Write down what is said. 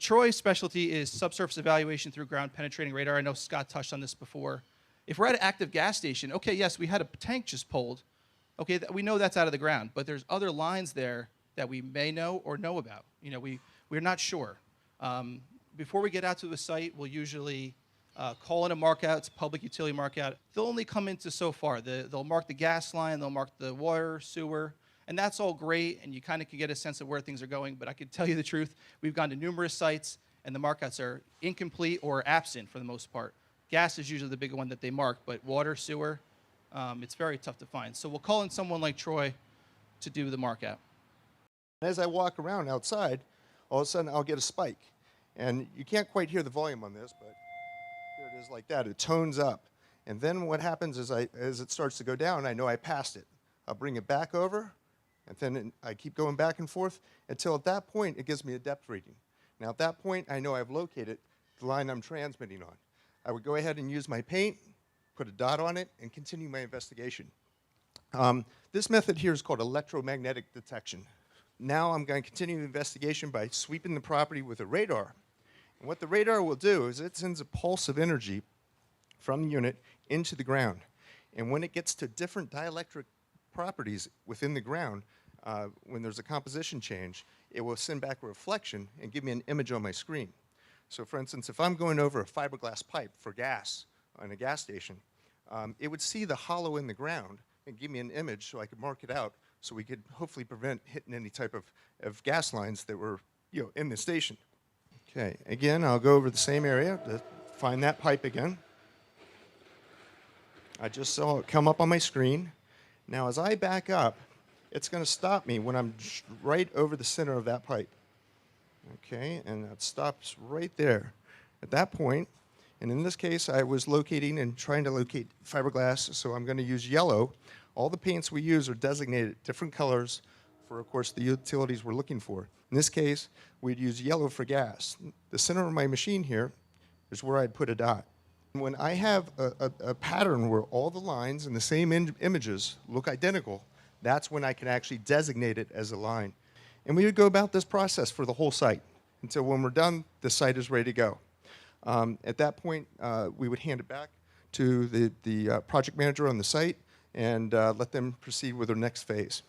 Troy's specialty is subsurface evaluation through ground penetrating radar. I know Scott touched on this before. If we're at an active gas station, okay, yes, we had a tank just pulled. Okay, we know that's out of the ground, but there's other lines there that we may know or know about. You know, we're not sure. Before we get out to the site, we'll usually call in a mark out. It's a public utility mark out. They'll only come into so far. They'll mark the gas line, they'll mark the water, sewer, and that's all great, and you kind of can get a sense of where things are going. But I can tell you the truth, we've gone to numerous sites, and the markouts are incomplete or absent for the most part. Gas is usually the big one that they mark, but water, sewer, it's very tough to find. So we'll call in someone like Troy to do the mark out. As I walk around outside, all of a sudden I'll get a spike. And you can't quite hear the volume on this, but here it is like that. It tones up. And then what happens is as it starts to go down, I know I passed it. I'll bring it back over, and then I keep going back and forth until at that point it gives me a depth reading. Now at that point, I know I've located the line I'm transmitting on. I would go ahead and use my paint, put a dot on it, and continue my investigation. This method here is called electromagnetic detection. Now I'm going to continue the investigation by sweeping the property with a radar. And what the radar will do is it sends a pulse of energy from the unit into the ground. And when it gets to different dielectric properties within the ground, when there's a composition change, it will send back a reflection and give me an image on my screen. So for instance, if I'm going over a fiberglass pipe for gas on a gas station, it would see the hollow in the ground and give me an image so I could mark it out so we could hopefully prevent hitting any type of gas lines that were in the station. Okay, again, I'll go over the same area to find that pipe again. I just saw it come up on my screen. Now as I back up, it's going to stop me when I'm right over the center of that pipe. Okay, and that stops right there. At that point, and in this case, I was locating and trying to locate fiberglass, so I'm going to use yellow. All the paints we use are designated different colors for, of course, the utilities we're looking for. In this case, we'd use yellow for gas. The center of my machine here is where I'd put a dot. When I have a pattern where all the lines in the same images look identical, that's when I can actually designate it as a line. And we would go about this process for the whole site until when we're done, the site is ready to go. At that point, we would hand it back to the project manager on the site and let them proceed with their next phase.